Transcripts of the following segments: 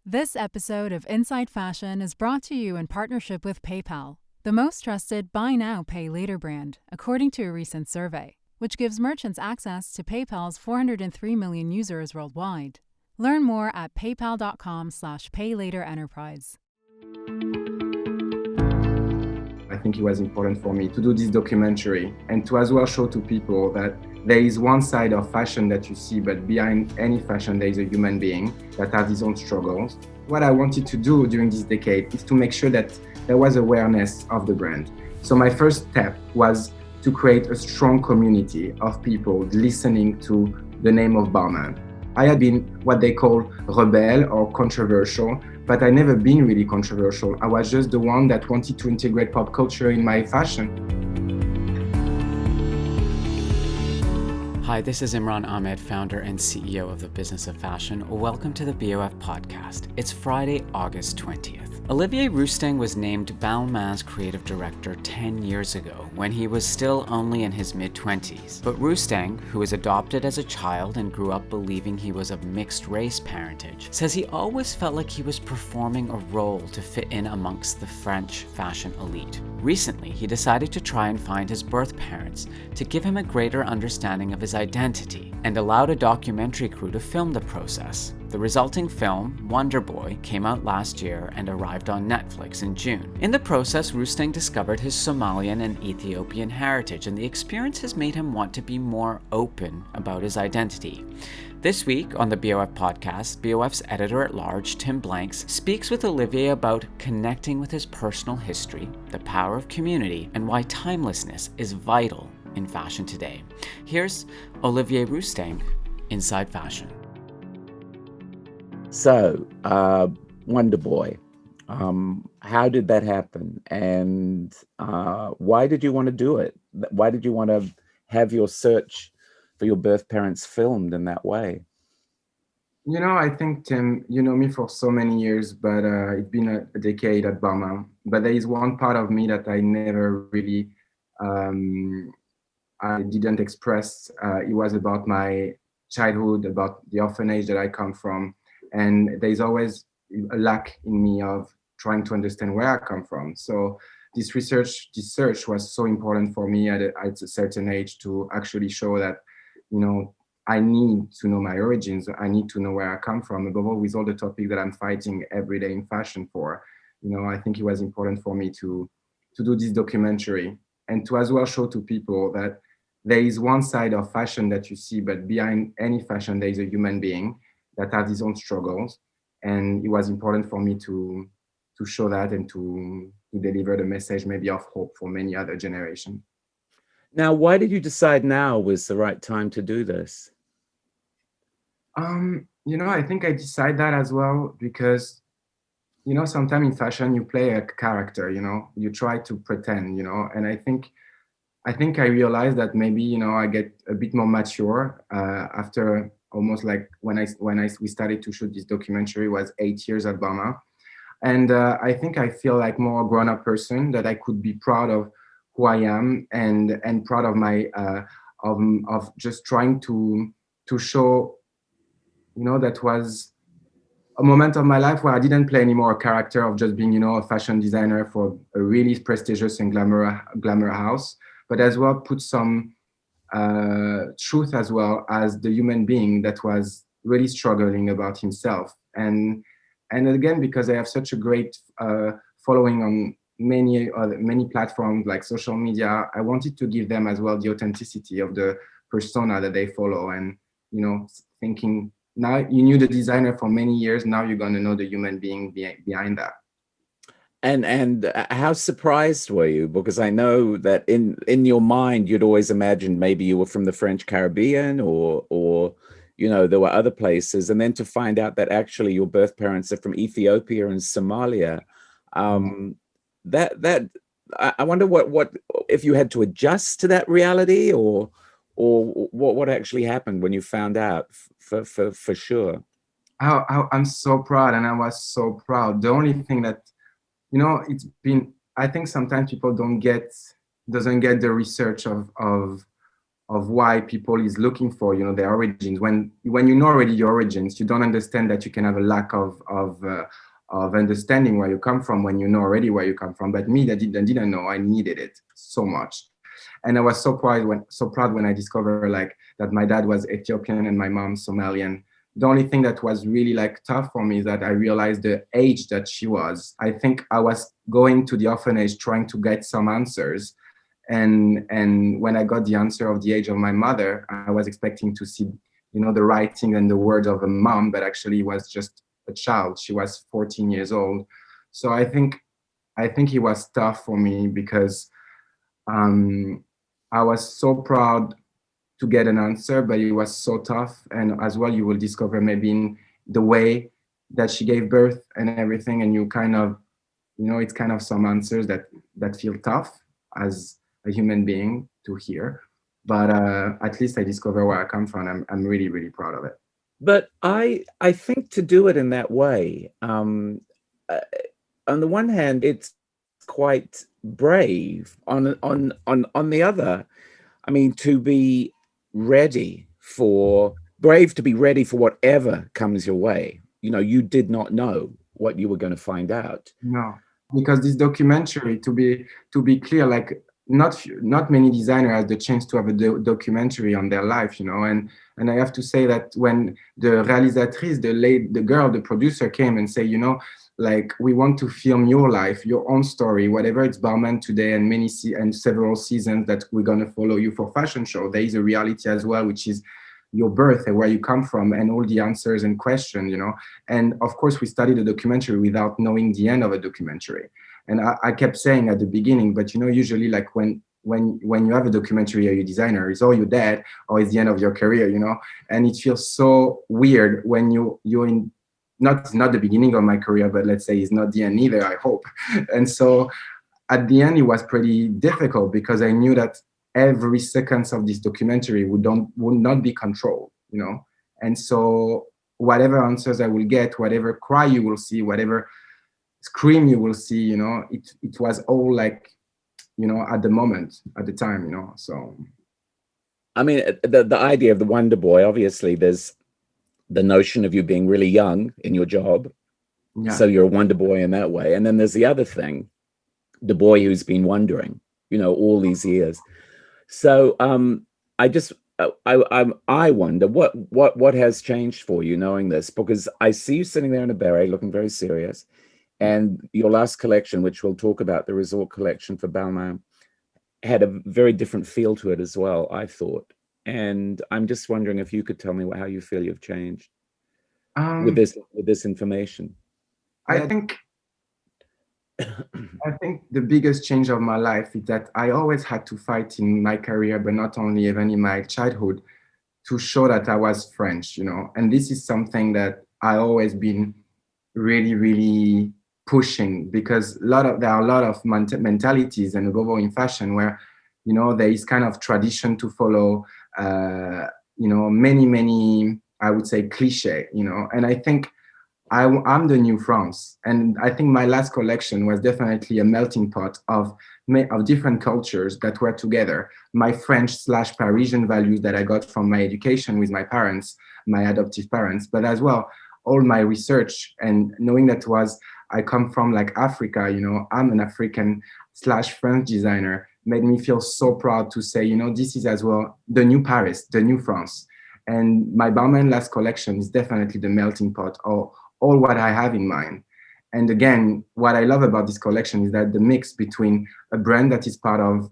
This episode of Inside Fashion is brought to you in partnership with PayPal, the most trusted buy now, pay later brand, according to a recent survey, which gives merchants access to PayPal's 403 million users worldwide. Learn more at paypal.com/paylaterenterprise. I think it was important for me to do this documentary and to as well show to people that there is one side of fashion that you see, but behind any fashion, there is a human being that has his own struggles. What I wanted to do during this decade is to make sure that there was awareness of the brand. So my first step was to create a strong community of people listening to the name of Balmain. I had been what they call rebel or controversial, but I never been really controversial. I was just the one that wanted to integrate pop culture in my fashion. Hi, this is Imran Ahmed, founder and CEO of the Business of Fashion. Welcome to the BOF podcast. It's Friday, August 20th. Olivier Rousteing was named Balmain's creative director 10 years ago, when he was still only in his mid-20s. But Rousteing, who was adopted as a child and grew up believing he was of mixed-race parentage, says he always felt like he was performing a role to fit in amongst the French fashion elite. Recently, he decided to try and find his birth parents to give him a greater understanding of his identity, and allowed a documentary crew to film the process. The resulting film, Wonder Boy, came out last year and arrived on Netflix in June. In the process, Rousteing discovered his Somalian and Ethiopian heritage, and the experience has made him want to be more open about his identity. This week on the BOF podcast, BOF's editor-at-large, Tim Blanks, speaks with Olivier about connecting with his personal history, the power of community, and why timelessness is vital in fashion today. Here's Olivier Rousteing, Inside Fashion. So, Wonder Boy, how did that happen? And why did you want to do it? Why did you want to have your search for your birth parents filmed in that way? You know, I think, Tim, you know me for so many years, but it's been a decade at Balmain. But there is one part of me that I never really, I didn't express. It was about my childhood, about the orphanage that I come from. And there's always a lack in me of trying to understand where I come from. So this search was so important for me at a certain age to actually show that, you know, I need to know my origins. I need to know where I come from, above all with all the topics that I'm fighting every day in fashion for. You know, I think it was important for me to do this documentary and to as well show to people that there is one side of fashion that you see, but behind any fashion, there is a human being that has his own struggles. And it was important for me to show that and to deliver the message maybe of hope for many other generations. Now, why did you decide now was the right time to do this? You know, I think I decided that as well because, you know, sometimes in fashion you play a character, you know, you try to pretend, you know, and I think I realized that maybe, you know, I get a bit more mature after almost like when we started to shoot this documentary was 8 years at Balmain. And I think I feel like more grown-up person that I could be proud of who I am and proud of my of just trying to show, you know, that was a moment of my life where I didn't play anymore a character of just being, you know, a fashion designer for a really prestigious and glamour house, but as well put some truth as well as the human being that was really struggling about himself. And again, because I have such a great following on many platforms like social media, I wanted to give them as well the authenticity of the persona that they follow. And, you know, thinking now you knew the designer for many years, now you're going to know the human being behind that. And how surprised were you? Because I know that in your mind, you'd always imagined maybe you were from the French Caribbean or you know, there were other places. And then to find out that actually your birth parents are from Ethiopia and Somalia, that I wonder what if you had to adjust to that reality or what actually happened when you found out for sure. I'm so proud, and I was so proud. The only thing that, you know, it's been, I think sometimes people doesn't get the research of why people is looking for, their origins. When you know already your origins, you don't understand that you can have a lack of understanding where you come from when you know already where you come from. But me, that didn't know, I needed it so much. And I was so proud when I discovered like that my dad was Ethiopian and my mom Somalian. The only thing that was really like tough for me is that I realized the age that she was. I think I was going to the orphanage trying to get some answers. And when I got the answer of the age of my mother, I was expecting to see, the writing and the words of a mom, but actually it was just a child. She was 14 years old. So I think it was tough for me because I was so proud to get an answer, but it was so tough. And as well, you will discover maybe in the way that she gave birth and everything, and you kind of, it's kind of some answers that feel tough as a human being to hear. But at least I discover where I come from. I'm really, really proud of it. But I think to do it in that way, on the one hand, it's quite brave. On the other, I mean, to be brave to be ready for whatever comes your way. You did not know what you were going to find out. No, because this documentary, to be clear, like not many designers have the chance to have a documentary on their life, and I have to say that when the réalisatrice, the producer came and say, like, we want to film your life, your own story, whatever it's Balmain today and several seasons that we're going to follow you for fashion show. There is a reality as well, which is your birth and where you come from and all the answers and questions, And of course, we studied the documentary without knowing the end of a documentary. And I kept saying at the beginning, but usually like when you have a documentary or you designer, it's all you're dead or it's the end of your career, And it feels so weird when you're in, not the beginning of my career, but let's say it's not the end either, I hope. And so at the end, it was pretty difficult because I knew that every second of this documentary would not be controlled, And so whatever answers I will get, whatever cry you will see, whatever scream you will see, it was all like, at the moment, at the time, so. I mean, the idea of the Wonder Boy, obviously there's the notion of you being really young in your job. Yeah. So you're a Wonder Boy in that way. And then there's the other thing, the boy who's been wondering, all these years. So I wonder what has changed for you knowing this, because I see you sitting there in a beret looking very serious. And your last collection, which we'll talk about, the resort collection for Balmain, had a very different feel to it as well, I thought. And I'm just wondering if you could tell me how you feel you've changed with this information. I think the biggest change of my life is that I always had to fight in my career, but not only, even in my childhood, to show that I was French, And this is something that I always been really, really pushing, because there are a lot of mentalities and above all in fashion where, there is kind of tradition to follow, many, I would say, cliche, and I think I'm the new France. And I think my last collection was definitely a melting pot of different cultures that were together. My French/Parisian values that I got from my education with my parents, my adoptive parents, but as well, all my research and knowing that I come from like Africa, I'm an African/French designer, made me feel so proud to say, this is as well the new Paris, the new France. And my Balmain last collection is definitely the melting pot of all what I have in mind. And again, what I love about this collection is that the mix between a brand that is part of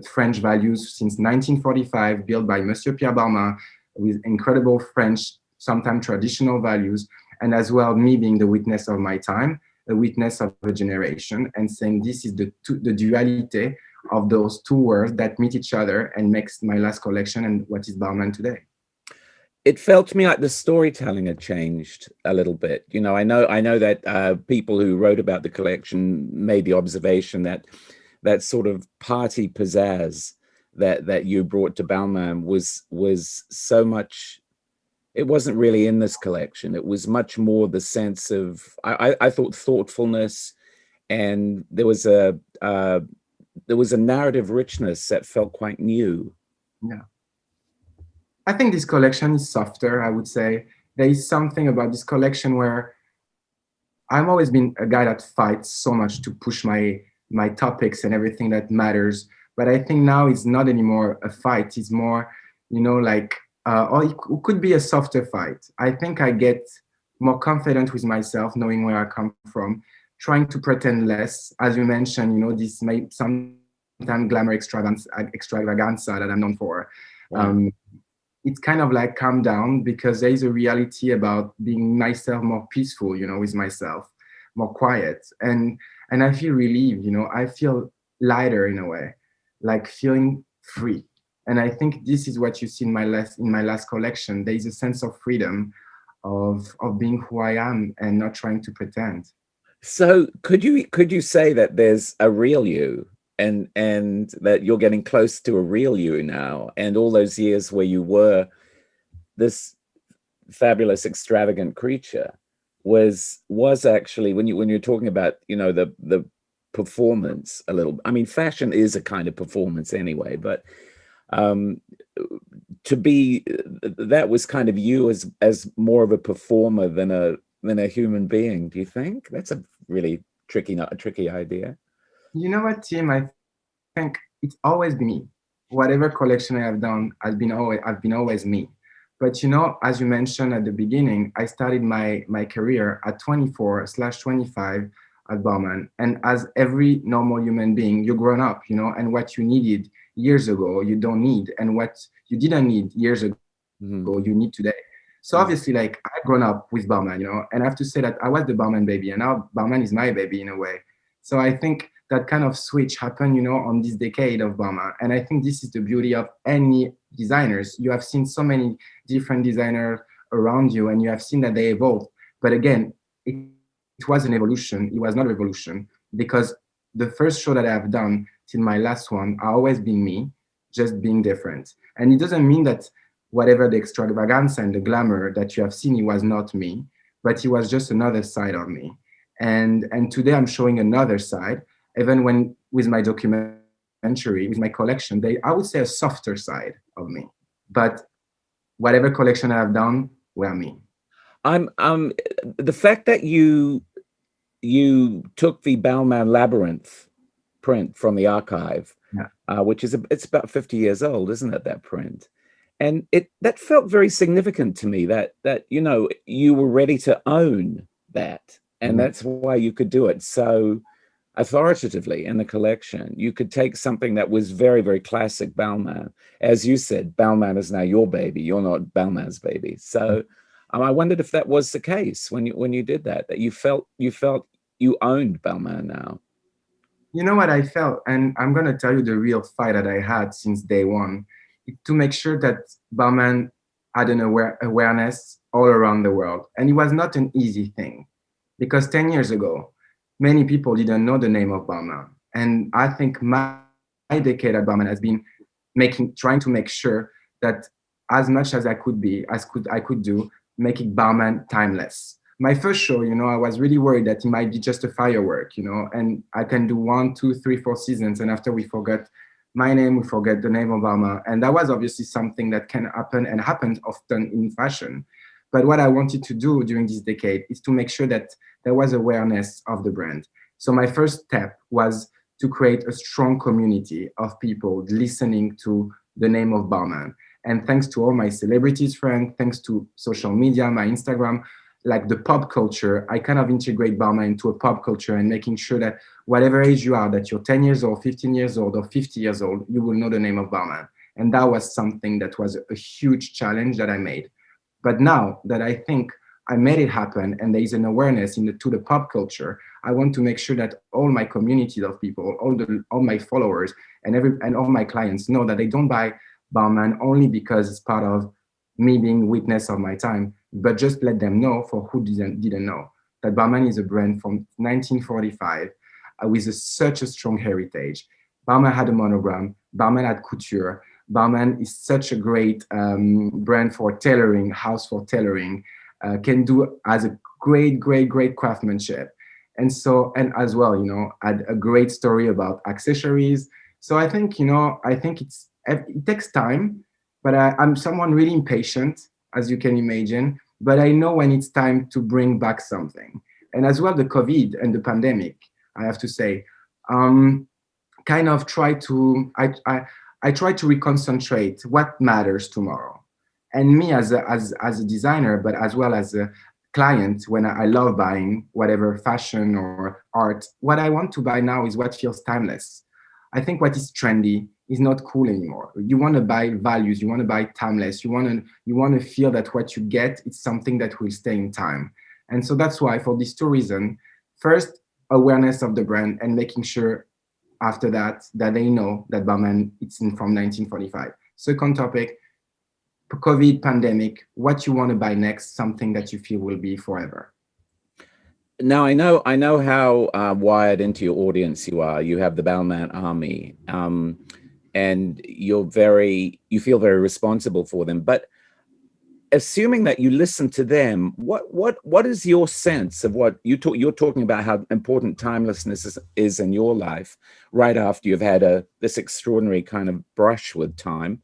French values since 1945, built by Monsieur Pierre Balmain, with incredible French, sometimes traditional values, and as well me being the witness of my time, a witness of a generation, and saying this is the duality of those two worlds that meet each other and makes my last collection and what is Balmain today. It felt to me like the storytelling had changed a little bit. I know that people who wrote about the collection made the observation that sort of party pizzazz that you brought to Balmain was so much. It wasn't really in this collection. It was much more the sense of I thought thoughtfulness, and there was a narrative richness that felt quite new. Yeah. I think this collection is softer, I would say. There is something about this collection where I've always been a guy that fights so much to push my topics and everything that matters. But I think now it's not anymore a fight. It's more, like, or it could be a softer fight. I think I get more confident with myself, knowing where I come from, trying to pretend less. As you mentioned, this may sometimes glamour extravaganza that I'm known for. Right. It's kind of like calm down, because there is a reality about being myself, more peaceful, with myself, more quiet. And I feel relieved, I feel lighter in a way, like feeling free. And I think this is what you see in my last collection. There is a sense of freedom, of being who I am and not trying to pretend. So could you say that there's a real you, and that you're getting close to a real you now, and all those years where you were this fabulous, extravagant creature was actually, when you're talking about, the performance a little. I mean, fashion is a kind of performance anyway, but um to be, that was kind of you as more of a performer than a human being. Do you think that's a really tricky idea? You know what, Tim? I think it's always been me. Whatever collection I have done, I've been always me. But as you mentioned at the beginning, I started my career at 24/25 at Balmain. And as every normal human being, you're grown up, and what you needed years ago, you don't need. And what you didn't need years ago, Mhm. you need today. So Mm. obviously, like, I've grown up with Balmain, and I have to say that I was the Balmain baby, and now Balmain is my baby in a way. So I think that kind of switch happened, on this decade of Balmain. And I think this is the beauty of any designers. You have seen so many different designers around you, and you have seen that they evolved. But again, it was an evolution. It was not a revolution, because the first show that I have done till my last one, I always been me, just being different. And it doesn't mean that whatever the extravaganza and the glamour that you have seen, it was not me, but it was just another side of me. And today I'm showing another side, even when with my documentary, with my collection, I would say a softer side of me. But whatever collection I have done, were me. I'm the fact that you took the Balmain Labyrinth print from the archive, Yeah. which is it's about 50 years old, isn't it, that print? And that felt very significant to me, that you were ready to own that, and Mhm. that's why you could do it so authoritatively in the collection. You could take something that was very, very classic Balmain. As you said, Balmain is now your baby. You're not Balmain's baby. So I wondered if that was the case when you did that you felt you owned Balmain now. You know what I felt, and I'm gonna tell you the real fight that I had since day one, to make sure that Balmain had an awareness all around the world, and it was not an easy thing, because 10 years ago, many people didn't know the name of Balmain, and I think my decade at Balmain has been trying to make sure that as much as I could do, making Balmain timeless. My first show, I was really worried that it might be just a firework, and I can do 1, 2, 3, 4 seasons, and after we forget my name, we forget the name of Balmain. And that was obviously something that can happen and happens often in fashion. But what I wanted to do during this decade is to make sure that there was awareness of the brand. So my first step was to create a strong community of people listening to the name of Balmain. And thanks to all my celebrities friends, thanks to social media, my Instagram, like the pop culture, I kind of integrate Balmain into a pop culture, and making sure that whatever age you are, that you're 10 years old, 15 years old, or 50 years old, you will know the name of Balmain. And that was something that was a huge challenge that I made. But now that I think I made it happen, and there is an awareness to the pop culture, I want to make sure that all my community of people, all my followers, and all my clients know that they don't buy Balmain only because it's part of me being witness of my time, but just let them know, for who didn't know, that Balmain is a brand from 1945 with such a strong heritage. Balmain had a monogram. Balmain had couture. Balmain is such a great brand for tailoring, house for tailoring, can do as a great, great, great craftsmanship. And as well, had a great story about accessories. So I think, it takes time, but I'm someone really impatient, as you can imagine. But I know when it's time to bring back something. And as well, the COVID and the pandemic, I have to say, kind of try to I try to reconcentrate what matters tomorrow. And me as a designer, but as well as a client, when I love buying whatever fashion or art, what I want to buy now is what feels timeless. I think what is trendy is not cool anymore. You want to buy values, you want to buy timeless, you want to feel that what you get is something that will stay in time. And so that's why, for these two reasons, first, awareness of the brand and making sure after that that they know that Balmain it's in from 1945. Second topic, COVID pandemic, what you want to buy next, something that you feel will be forever. Now I know how wired into your audience you are. You have the Balmain army, and you feel very responsible for them. But assuming that you listen to them, what is your sense of what you're talking about, how important timelessness is in your life, right after you've had this extraordinary kind of brush with time,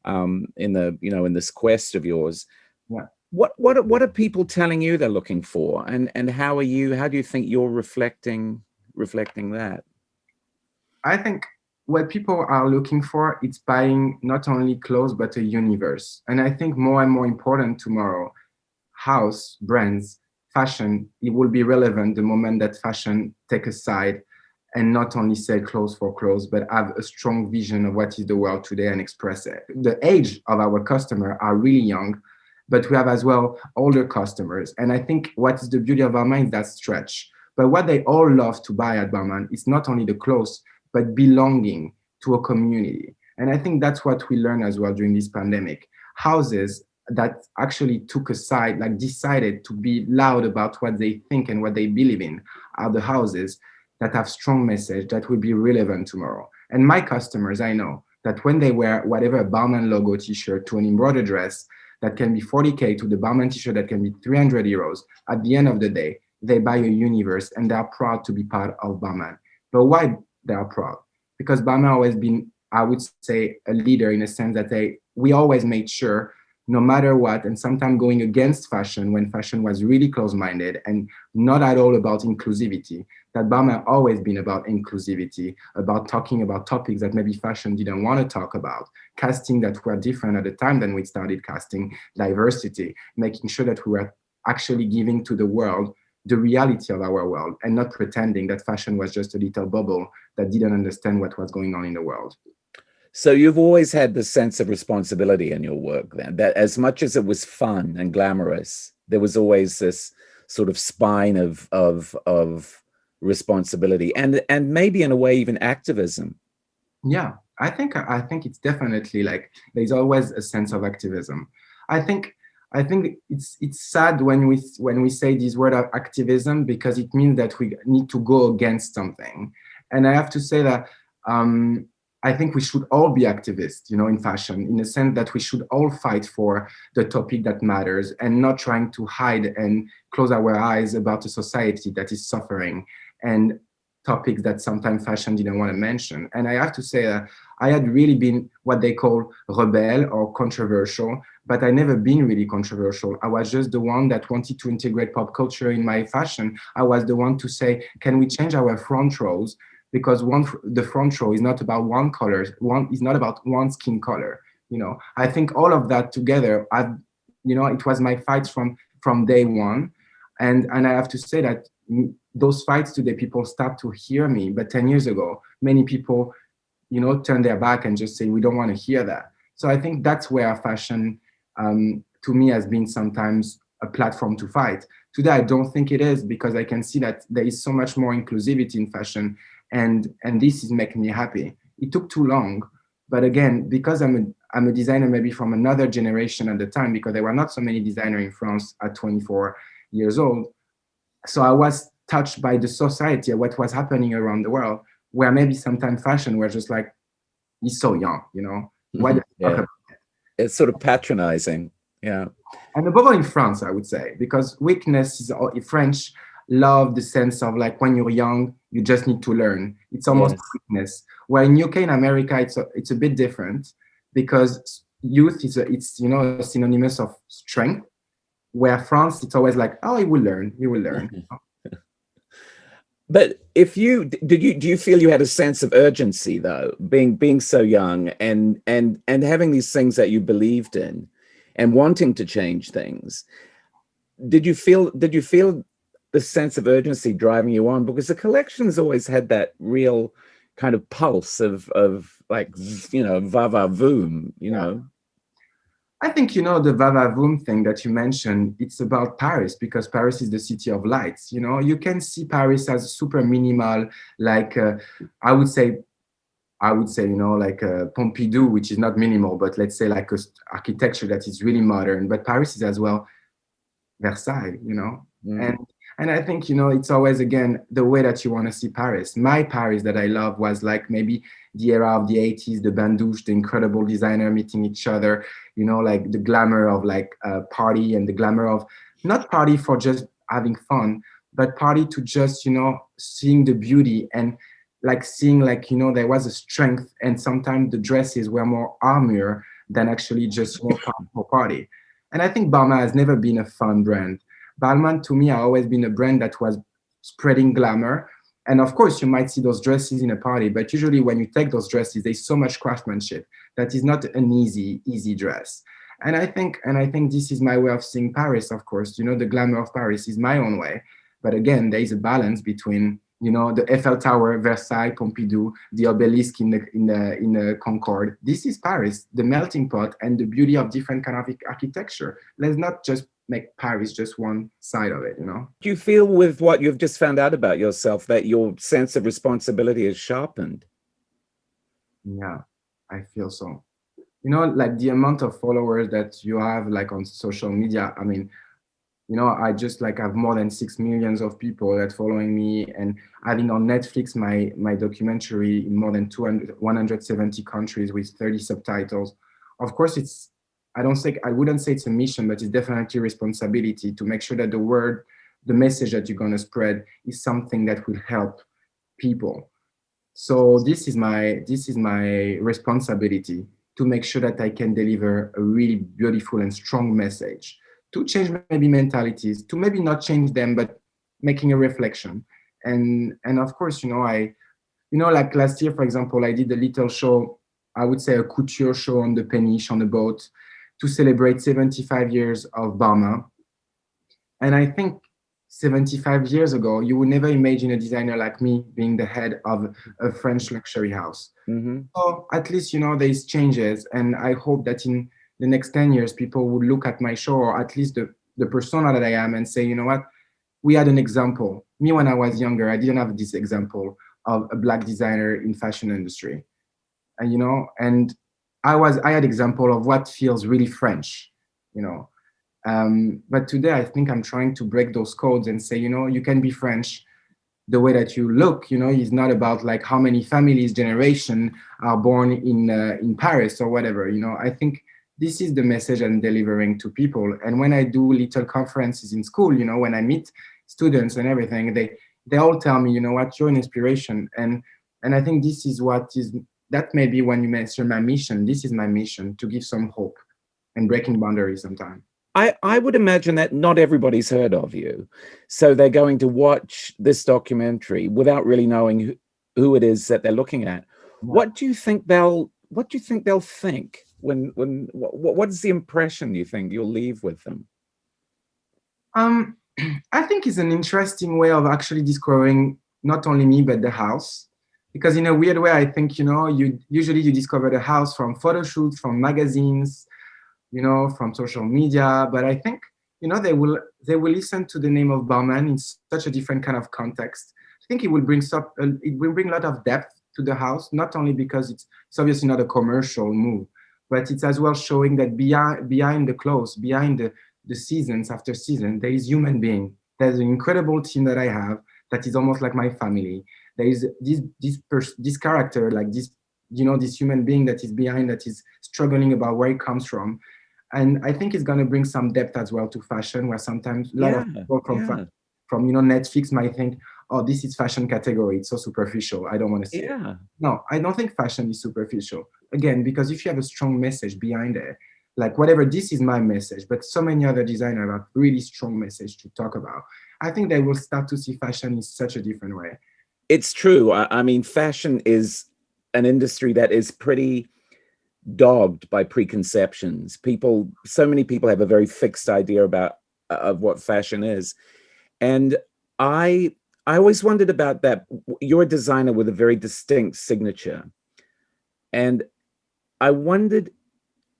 in this quest of yours. Yeah. What are people telling you they're looking for, and how do you think you're reflecting that? I think what people are looking for, it's buying not only clothes but a universe. And I think more and more important tomorrow, house, brands, fashion, it will be relevant the moment that fashion take a side and not only sell clothes for clothes, but have a strong vision of what is the world today and express it. The age of our customer are really young, but we have as well older customers. And I think what is the beauty of Balmain is that stretch. But what they all love to buy at Balmain is not only the clothes, but belonging to a community. And I think that's what we learned as well during this pandemic. Houses that actually took a side, like decided to be loud about what they think and what they believe in, are the houses that have strong message that will be relevant tomorrow. And my customers, I know that when they wear whatever Balmain logo t-shirt to an embroidered dress that can be 40K to the Balmain t-shirt that can be 300 euros, at the end of the day, they buy a universe and they are proud to be part of Balmain. But why they are proud? Because Balmain always been, I would say, a leader in a sense that we always made sure, no matter what, and sometimes going against fashion when fashion was really close-minded and not at all about inclusivity, that Balmain always been about inclusivity, about talking about topics that maybe fashion didn't want to talk about, casting that were different at the time than we started casting, diversity, making sure that we were actually giving to the world the reality of our world and not pretending that fashion was just a little bubble that didn't understand what was going on in the world. So you've always had this sense of responsibility in your work then, that as much as it was fun and glamorous, there was always this sort of spine of responsibility and maybe in a way even activism. Yeah, I think it's definitely like there's always a sense of activism. I think it's sad when we say this word of activism, because it means that we need to go against something. And I have to say that I think we should all be activists, in fashion, in the sense that we should all fight for the topic that matters and not trying to hide and close our eyes about a society that is suffering and topics that sometimes fashion didn't want to mention. And I have to say that I had really been what they call rebel or controversial, but I never been really controversial. I was just the one that wanted to integrate pop culture in my fashion. I was the one to say, can we change our front rows? Because the front row is not about one color, is not about one skin color. I think all of that together, it was my fights from day one. And I have to say that those fights today, people start to hear me. But 10 years ago, many people, turn their back and just say, we don't want to hear that. So I think that's where fashion, to me, has been sometimes a platform to fight. Today, I don't think it is, because I can see that there is so much more inclusivity in fashion. And this is making me happy. It took too long, but again, because I'm a designer maybe from another generation at the time, because there were not so many designers in France at 24 years old. So I was touched by the society, what was happening around the world, where maybe sometimes fashion was just like, he's so young, Why does he talk about it? It's sort of patronizing, yeah. And above all in France, I would say, because weakness is French. Love the sense of like when you're young, you just need to learn. It's almost weakness. Where in UK and America, it's a bit different, because youth it's synonymous of strength, where France, it's always like, oh, he will learn. But if you do you feel you had a sense of urgency though, being so young and having these things that you believed in and wanting to change things? Did you feel the sense of urgency driving you on? Because the collection's always had that real kind of pulse of like, va va voom, know. I think, the Vavavoom thing that you mentioned, it's about Paris, because Paris is the city of lights. You can see Paris as super minimal, like I would say, like Pompidou, which is not minimal, but let's say like architecture that is really modern. But Paris is as well Versailles, And I think, it's always, again, the way that you want to see Paris. My Paris that I love was like maybe the era of the 80s, the bandouche, the incredible designer meeting each other, like the glamour of like a party, and the glamour of not party for just having fun, but party to just, seeing the beauty, and like seeing like, there was a strength, and sometimes the dresses were more armor than actually just for party. And I think Balmain has never been a fun brand. Balmain, to me, has always been a brand that was spreading glamour. And of course, you might see those dresses in a party, but usually when you take those dresses, there's so much craftsmanship that is not an easy dress. And I think this is my way of seeing Paris, of course. The glamour of Paris is my own way. But again, there is a balance between, the Eiffel Tower, Versailles, Pompidou, the obelisk in the Concorde. This is Paris, the melting pot and the beauty of different kind of architecture. Let's not just make Paris just one side of it, Do you feel with what you've just found out about yourself that your sense of responsibility is sharpened? Yeah, I feel so. Like the amount of followers that you have like on social media, I mean, I just like have more than 6 million of people that following me, and having on Netflix my documentary in more than 170 countries with 30 subtitles. Of course, I wouldn't say it's a mission, but it's definitely a responsibility to make sure that the message that you're going to spread is something that will help people. So this is my responsibility, to make sure that I can deliver a really beautiful and strong message, to change maybe mentalities, to maybe not change them, but making a reflection. And of course, like last year, for example, I did a little show, I would say a couture show on the Péniche, on the boat, to celebrate 75 years of Balmain. And I think 75 years ago, you would never imagine a designer like me being the head of a French luxury house. Mm-hmm. So at least, there's changes. And I hope that in the next 10 years, people would look at my show, or at least the persona that I am, and say, you know what, we had an example. Me, when I was younger, I didn't have this example of a Black designer in fashion industry. And, and I had example of what feels really French, But today I think I'm trying to break those codes and say, you can be French the way that you look, is not about like how many families, generation are born in Paris or whatever, I think this is the message I'm delivering to people. And when I do little conferences in school, when I meet students and everything, they all tell me, what, you're an inspiration. And I think this is that may be when you mention my mission, this is my mission, to give some hope and breaking boundaries sometimes. I would imagine that not everybody's heard of you. So they're going to watch this documentary without really knowing who it is that they're looking at. Yeah. What do you think they'll think what is the impression you think you'll leave with them? I think it's an interesting way of actually discovering not only me, but the house. Because in a weird way, I think, you usually discover the house from photo shoots, from magazines, from social media. But I think, they will listen to the name of Balmain in such a different kind of context. I think it will bring a lot of depth to the house, not only because it's obviously not a commercial move, but it's as well showing that behind the clothes, behind the seasons after season, there is human being. There's an incredible team that I have that is almost like my family. There is this character, like this, this human being that is behind, that is struggling about where it comes from. And I think it's going to bring some depth as well to fashion, where sometimes a lot of people from Netflix might think, oh, this is fashion category, it's so superficial, I don't want to see it. No, I don't think fashion is superficial. Again, because if you have a strong message behind it, like whatever, this is my message, but so many other designers have really strong message to talk about, I think they will start to see fashion in such a different way. It's true. I mean, fashion is an industry that is pretty dogged by preconceptions. So many people have a very fixed idea of what fashion is. And I always wondered about that. You're a designer with a very distinct signature. And I wondered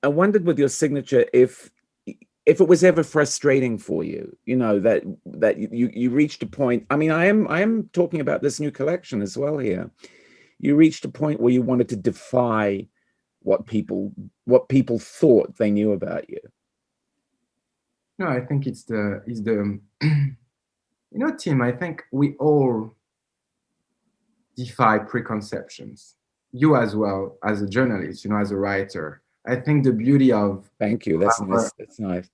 with your signature if it was ever frustrating for you, that you reached a point. I mean, I am talking about this new collection as well here. You reached a point where you wanted to defy what people thought they knew about you. No, I think it's the Tim, I think we all defy preconceptions. You as well, as a journalist, as a writer. I think the beauty of... Thank you. That's nice. That's nice.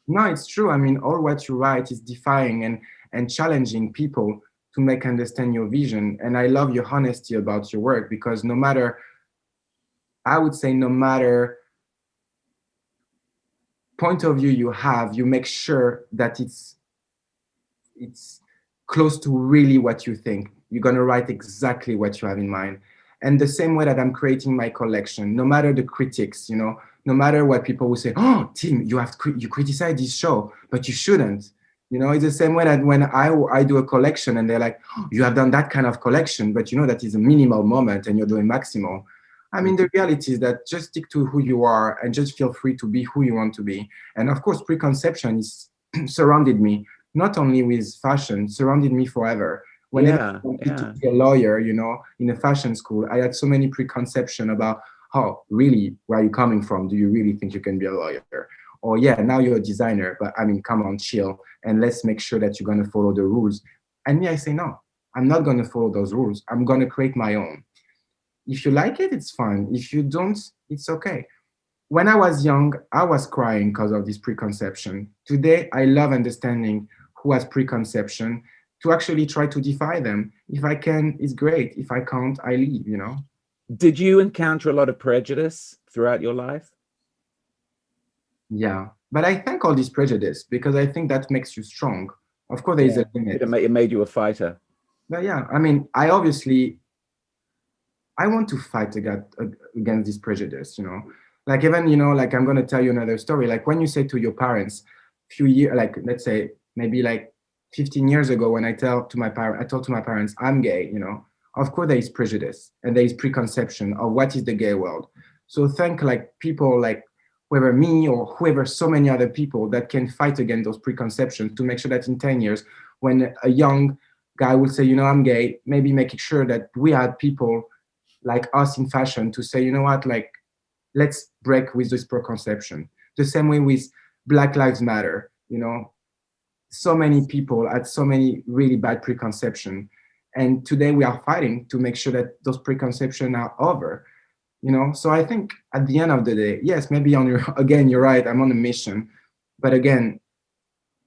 No, it's true. I mean, all what you write is defying and challenging people to make understand your vision. And I love your honesty about your work, because no matter point of view you have, you make sure that it's close to really what you think. You're going to write exactly what you have in mind. And the same way that I'm creating my collection, no matter the critics, no matter what people will say, oh, Tim, you criticize this show, but you shouldn't. It's the same way that when I do a collection and they're like, oh, you have done that kind of collection, but that is a minimal moment and you're doing maximal. I mean, the reality is that just stick to who you are and just feel free to be who you want to be. And of course, preconception is surrounded me, not only with fashion, surrounded me forever. Whenever I wanted to be a lawyer, in a fashion school, I had so many preconceptions about, oh, really, where are you coming from? Do you really think you can be a lawyer? Or yeah, now you're a designer, but I mean, come on, chill, and let's make sure that you're going to follow the rules. And me, I say, no, I'm not going to follow those rules. I'm going to create my own. If you like it, it's fine. If you don't, it's okay. When I was young, I was crying because of this preconception. Today, I love understanding who has preconception, to actually try to defy them. If I can, it's great. If I can't, I leave, Did you encounter a lot of prejudice throughout your life? Yeah, but I thank all this prejudice, because I think that makes you strong. Of course, there is a limit. It made you a fighter. But yeah, I mean, I want to fight against this prejudice, Like even, like I'm going to tell you another story. Like when you say to your parents, few years, like let's say maybe like 15 years ago, when I told to my parents, I'm gay, of course there is prejudice and there is preconception of what is the gay world. So thank like people like whether me or whoever, so many other people that can fight against those preconceptions to make sure that in 10 years, when a young guy will say, I'm gay, maybe making sure that we had people like us in fashion to say, what, like, let's break with this preconception. The same way with Black Lives Matter, so many people had so many really bad preconceptions. And today we are fighting to make sure that those preconceptions are over, So I think at the end of the day, yes, maybe you're right, I'm on a mission. But again,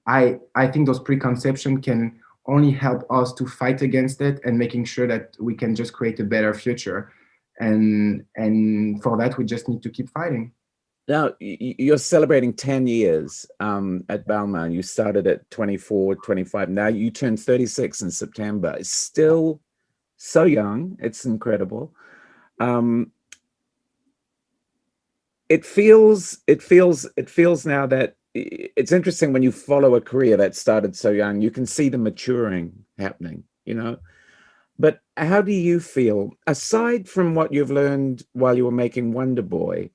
I think those preconceptions can only help us to fight against it and making sure that we can just create a better future. And for that, we just need to keep fighting. Now, you're celebrating 10 years at Balmain. You started at 24, 25. Now you turned 36 in September. It's still so young. It's incredible. It feels now that it's interesting when you follow a career that started so young, you can see the maturing happening, But how do you feel, aside from what you've learned while you were making Wonder Boy,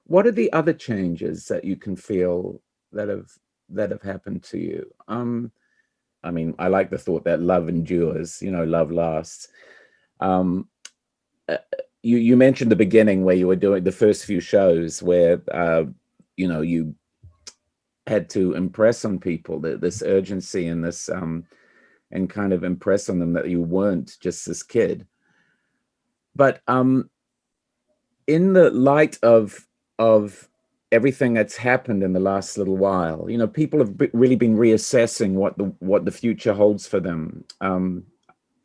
what are the other changes that you can feel that have happened to you? I mean, I like the thought that love endures, love lasts. You mentioned the beginning where you were doing the first few shows where, you had to impress on people this urgency and this, and kind of impress on them that you weren't just this kid. But in the light of everything that's happened in the last little while, people have really been reassessing what the future holds for them.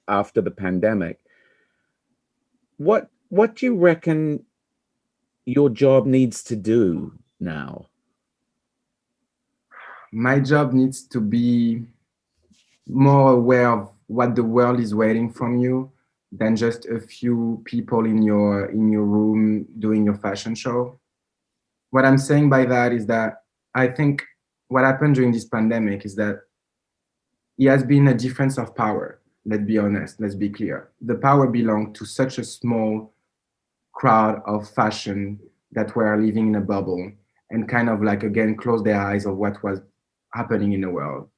after the pandemic. What do you reckon your job needs to do now? My job needs to be more aware of what the world is waiting from you than just a few people in your room doing your fashion show. What I'm saying by that is that I think what happened during this pandemic is that it has been a difference of power. Let's be honest, let's be clear. The power belonged to such a small crowd of fashion that were living in a bubble and kind of like, again, close their eyes of what was happening in the world.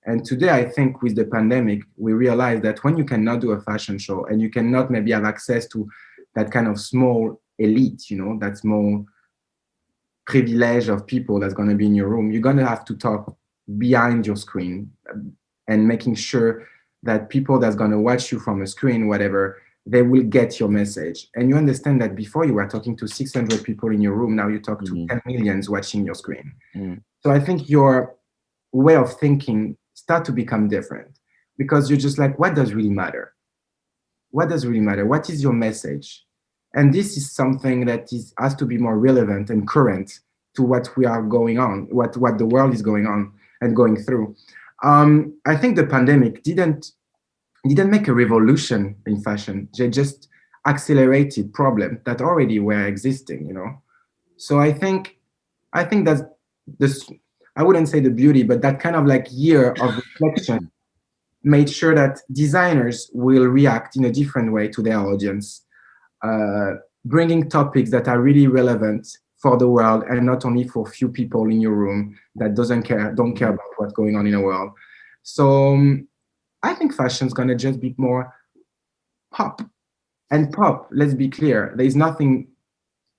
And today, I think with the pandemic, we realize that when you cannot do a fashion show and you cannot maybe have access to that kind of small elite, you know, that small privilege of people that's going to be in your room, you're going to have to talk behind your screen and making sure that people that's going to watch you from a screen, whatever, they will get your message. And you understand that before you were talking to 600 people in your room, now you talk to 10 millions watching your screen. So I think your way of thinking start to become different because you're just like, what does really matter? What does really matter? What is your message? And this is something that has to be more relevant and current to what we are going on, what the world is going on and going through. I think the pandemic didn't make a revolution in fashion. They just accelerated problems that already were existing, you know. So I think that's this. I wouldn't say the beauty, but that kind of like year of reflection made sure that designers will react in a different way to their audience, bringing topics that are really relevant for the world and not only for few people in your room that don't care about what's going on in the world. So I think fashion's gonna just be more pop. And pop, let's be clear, there's nothing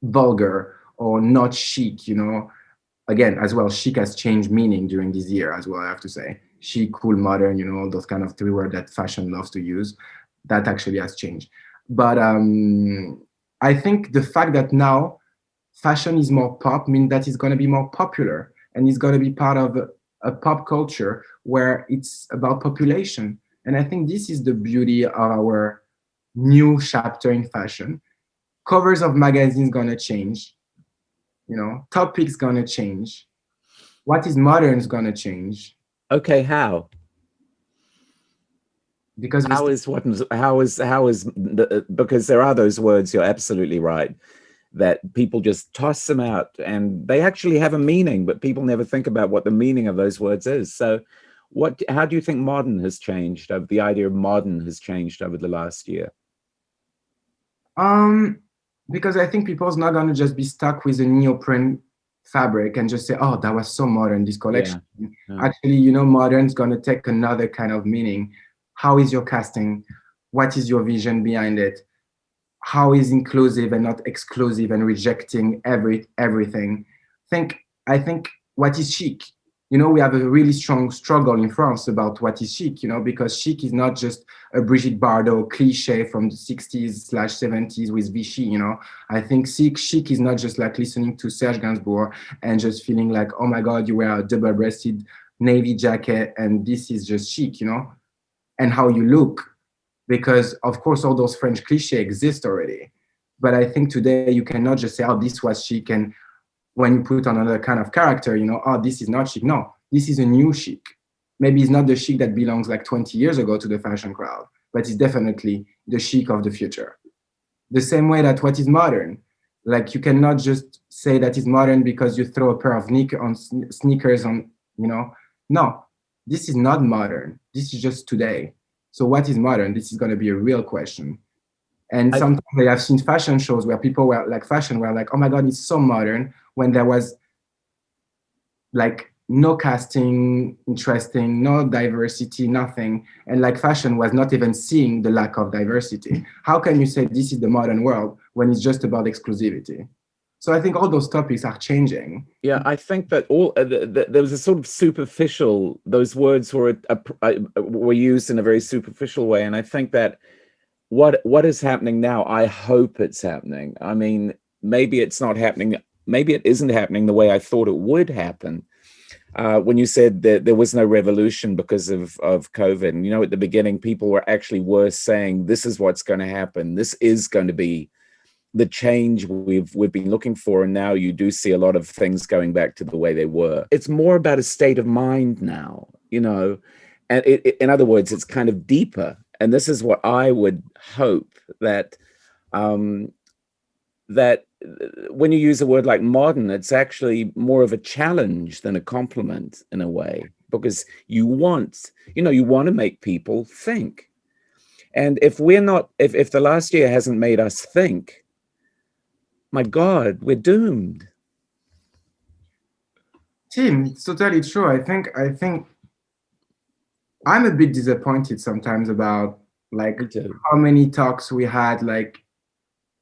vulgar or not chic, you know. Again, as well, chic has changed meaning during this year as well, I have to say. Chic, cool, modern, you know, all those kind of three words that fashion loves to use, that actually has changed. But I think the fact that now fashion is more pop means that it's going to be more popular and it's going to be part of a pop culture where it's about population. And I think this is the beauty of our new chapter in fashion. Covers of magazines going to change. You know, topics going to change. What is modern is going to change. Okay, how? Because because there are those words, you're absolutely right, that people just toss them out and they actually have a meaning, but people never think about what the meaning of those words is. So how do you think modern has changed? The idea of modern has changed over the last year? Because I think people's not going to just be stuck with a neoprene fabric and just say, oh, that was so modern, this collection. Yeah. Actually, you know, modern's going to take another kind of meaning. How is your casting? What is your vision behind it? How is inclusive and not exclusive and rejecting everything? I think what is chic? You know, we have a really strong struggle in France about what is chic, you know, because chic is not just a Brigitte Bardot cliche from the 60s/70s with Vichy, you know. I think chic is not just like listening to Serge Gainsbourg and just feeling like, oh my God, you wear a double-breasted navy jacket and this is just chic, you know, and how you look. Because of course, all those French cliches exist already. But I think today you cannot just say, oh, this was chic, and when you put on another kind of character, you know, oh, this is not chic. No, this is a new chic. Maybe it's not the chic that belongs like 20 years ago to the fashion crowd, but it's definitely the chic of the future. The same way that what is modern, like you cannot just say that it's modern because you throw a pair of sneakers on, you know. No, this is not modern. This is just today. So what is modern? This is going to be a real question. And sometimes I've seen fashion shows where people were like, oh my God, it's so modern, when there was like no casting, interesting, no diversity, nothing. And like fashion was not even seeing the lack of diversity. How can you say this is the modern world when it's just about exclusivity? So I think all those topics are changing. Yeah, I think that there was a sort of superficial, those words were used in a very superficial way. And I think that what is happening now, I hope it's happening. I mean, maybe it's not happening. Maybe it isn't happening the way I thought it would happen. when you said that there was no revolution because of COVID. And, you know, at the beginning, people were saying, this is what's going to happen. This is going to be the change we've been looking for. And now you do see a lot of things going back to the way they were. It's more about a state of mind now, you know, and in other words, it's kind of deeper. And this is what I would hope that, that when you use a word like modern, it's actually more of a challenge than a compliment in a way, because you want to make people think. And if the last year hasn't made us think, my God, we're doomed. Tim, it's totally true. I think I'm a bit disappointed sometimes about like how many talks we had like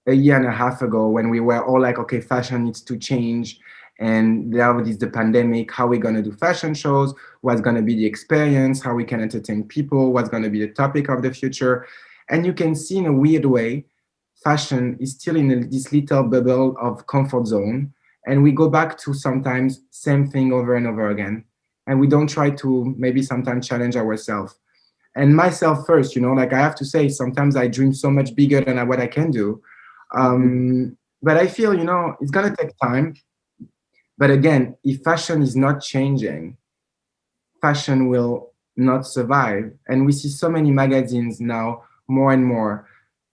a year and a half ago when we were all like, okay, fashion needs to change. And now is the pandemic, how we're going to do fashion shows, what's going to be the experience, how we can entertain people, what's going to be the topic of the future. And you can see in a weird way, fashion is still in this little bubble of comfort zone. And we go back to sometimes same thing over and over again. And we don't try to maybe sometimes challenge ourselves. And myself first, you know, like I have to say, sometimes I dream so much bigger than what I can do. But I feel, you know, it's going to take time. But again, if fashion is not changing, fashion will not survive. And we see so many magazines now, more and more,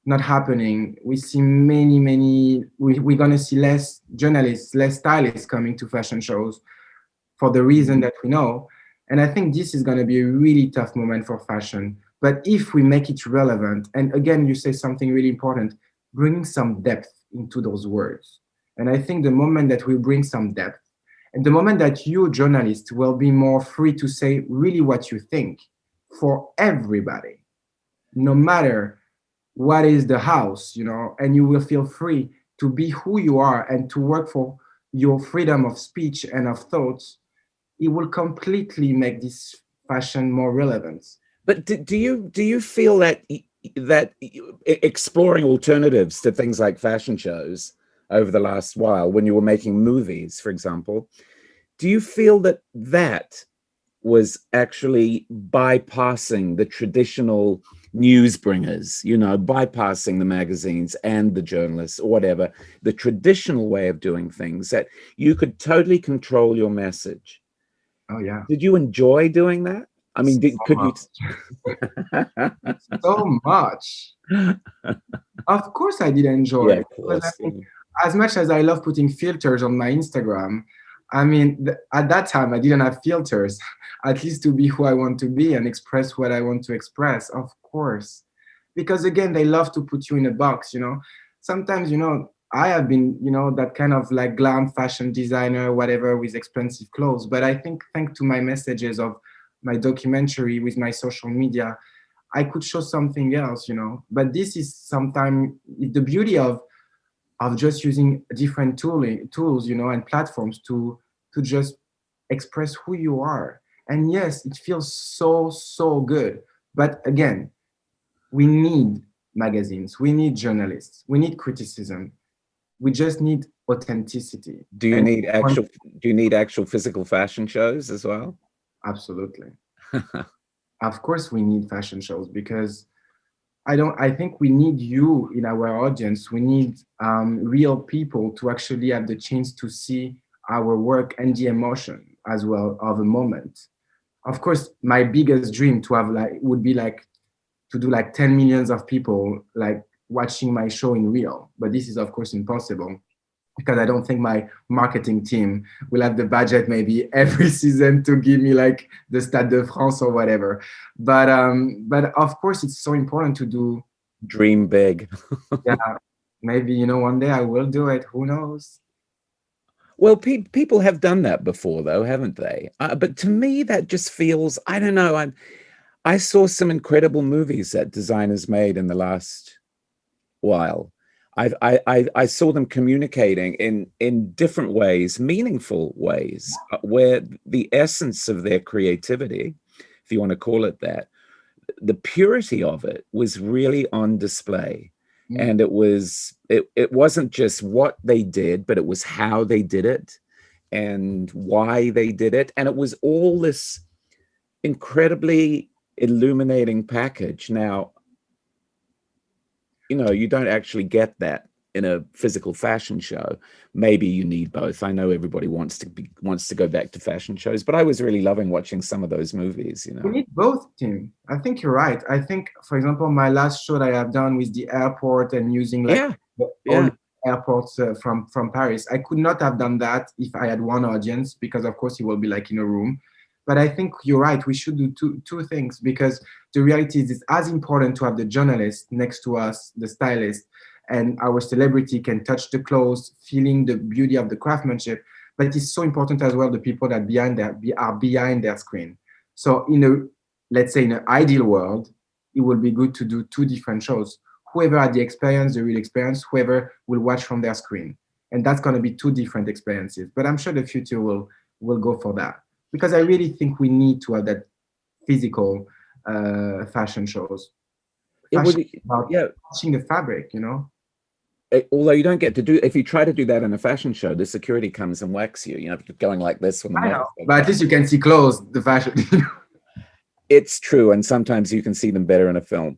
not happening. We see we're going to see less journalists, less stylists coming to fashion shows for the reason that we know. And I think this is going to be a really tough moment for fashion. But if we make it relevant, and again, you say something really important, bring some depth into those words. And I think the moment that we bring some depth, and the moment that you journalists will be more free to say really what you think for everybody, no matter what is the house, you know, and you will feel free to be who you are and to work for your freedom of speech and of thoughts, it will completely make this fashion more relevant. But do you feel that exploring alternatives to things like fashion shows over the last while, when you were making movies, for example, do you feel that was actually bypassing the traditional news bringers, you know, bypassing the magazines and the journalists or whatever, the traditional way of doing things, that you could totally control your message? Oh, yeah. Did you enjoy doing that? I mean, could you? So much. Of course I did enjoy it. Because I think as much as I love putting filters on my Instagram, I mean, at that time I didn't have filters, at least to be who I want to be and express what I want to express, of course. Because again, they love to put you in a box, you know. Sometimes, you know, I have been, you know, that kind of like glam fashion designer, whatever, with expensive clothes. But I think thanks to my messages of my documentary with my social media, I could show something else, you know. But this is sometimes the beauty of just using different tools, you know, and platforms to just express who you are. And yes, it feels so good. But again, we need magazines, we need journalists, we need criticism. We just need authenticity. Do you need actual physical fashion shows as well? Absolutely. Of course we need fashion shows, because I think we need you in our audience. We need real people to actually have the chance to see our work and the emotion as well of a moment. Of course, my biggest dream would be to do 10 millions of people like watching my show in real. But this is of course impossible, because I don't think my marketing team will have the budget maybe every season to give me like the Stade de France or whatever. But of course, it's so important to do. Dream big. Yeah, maybe, you know, one day I will do it. Who knows? Well, people have done that before, though, haven't they? But to me, that just feels, I don't know. I saw some incredible movies that designers made in the last while. I saw them communicating in different ways, meaningful ways, where the essence of their creativity, if you want to call it that, the purity of it was really on display. And it wasn't just what they did, but it was how they did it. and why they did it. And it was all this incredibly illuminating package. Now, you don't actually get that in a physical fashion show. Maybe you need both. I know everybody wants to go back to fashion shows, but I was really loving watching some of those movies. We need both, Tim. I think you're right. I think, for example, my last show that I have done with the airport and using all airports from Paris, I could not have done that if I had one audience, because of course it will be like in a room. But I think you're right. We should do two things, because the reality is it's as important to have the journalist next to us, the stylist, and our celebrity can touch the clothes, feeling the beauty of the craftsmanship. But it's so important as well, the people that are behind their screen. So let's say in an ideal world, it would be good to do two different shows. Whoever had the experience, the real experience, whoever will watch from their screen. And that's going to be two different experiences. But I'm sure the future will go for that. Because I really think we need to have that physical fashion shows. Touching the fabric, Although you don't get to do, if you try to do that in a fashion show, the security comes and whacks you. You're going like this when the know, but at least you can see clothes, the fashion. It's true, and sometimes you can see them better in a film.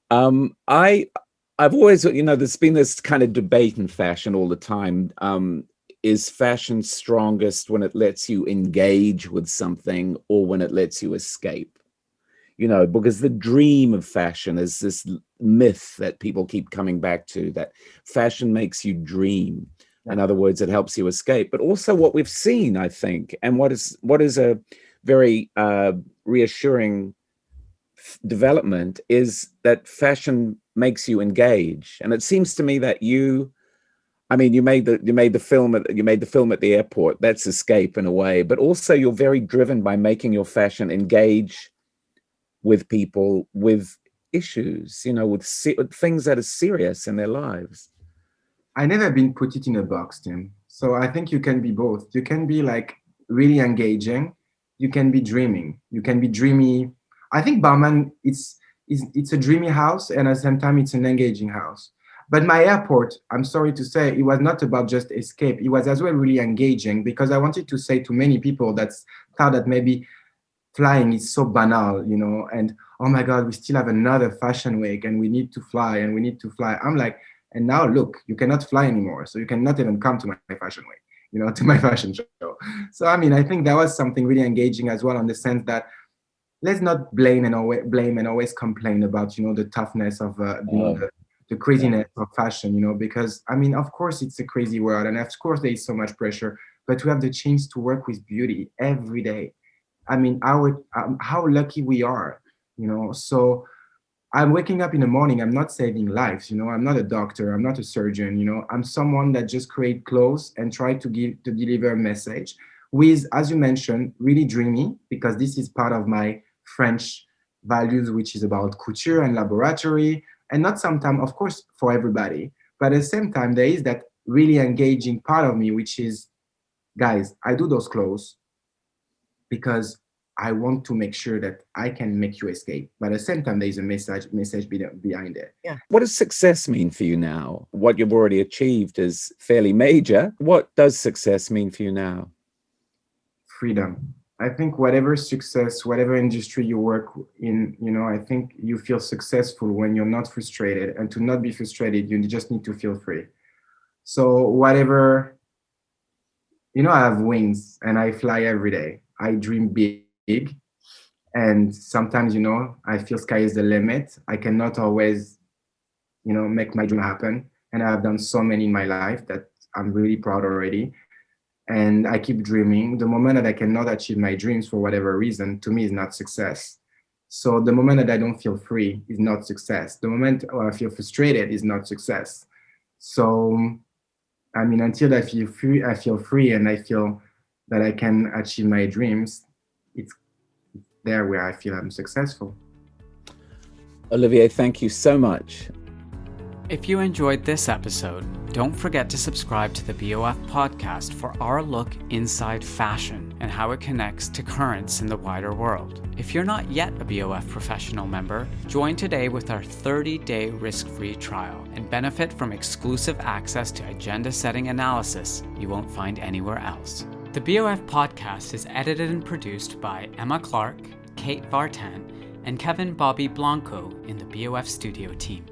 I've always, there's been this kind of debate in fashion all the time. Is fashion strongest when it lets you engage with something, or when it lets you escape? Because the dream of fashion is this myth that people keep coming back to, that fashion makes you dream. In other words, it helps you escape. But also what we've seen, I think, and what is a very reassuring development, is that fashion makes you engage. And it seems to me that you made the film at the airport. That's escape in a way, but also you're very driven by making your fashion engage with people, with issues, with things that are serious in their lives. I never been put it in a box, Tim. So I think you can be both. You can be like really engaging. You can be dreaming. You can be dreamy. I think Balmain, it's a dreamy house, and at the same time, it's an engaging house. But my airport, I'm sorry to say, it was not about just escape. It was as well really engaging, because I wanted to say to many people that thought that maybe flying is so banal, and oh my God, we still have another fashion week and we need to fly. I'm like, and now look, you cannot fly anymore. So you cannot even come to my fashion week, to my fashion show. So, I think that was something really engaging as well, in the sense that let's not blame and always complain about, the toughness of, the craziness of fashion, because of course it's a crazy world, and of course there is so much pressure, but we have the chance to work with beauty every day. How lucky we are, so I'm waking up in the morning, I'm not saving lives, I'm not a doctor, I'm not a surgeon, I'm someone that just create clothes and try to deliver a message with, as you mentioned, really dreamy, because this is part of my French values, which is about couture and laboratory, and not sometimes, of course, for everybody, but at the same time, there is that really engaging part of me, which is, guys, I do those clothes because I want to make sure that I can make you escape. But at the same time, there is a message behind it. Yeah. What does success mean for you now? What you've already achieved is fairly major. What does success mean for you now? Freedom. I think whatever success, whatever industry you work in, I think you feel successful when you're not frustrated. And to not be frustrated, you just need to feel free. So whatever, I have wings and I fly every day. I dream big, and sometimes, I feel sky is the limit. I cannot always, make my dream happen. And I have done so many in my life that I'm really proud already. And I keep dreaming. The moment that I cannot achieve my dreams for whatever reason, to me, is not success. So the moment that I don't feel free is not success. The moment where I feel frustrated is not success. So, until I feel free and I feel that I can achieve my dreams, it's there where I feel I'm successful. Olivier, thank you so much. If you enjoyed this episode, don't forget to subscribe to the BOF podcast for our look inside fashion and how it connects to currents in the wider world. If you're not yet a BOF professional member, join today with our 30-day risk-free trial and benefit from exclusive access to agenda setting analysis you won't find anywhere else. The BOF podcast is edited and produced by Emma Clark, Kate Vartan, and Kevin Bobby Blanco in the BOF studio team.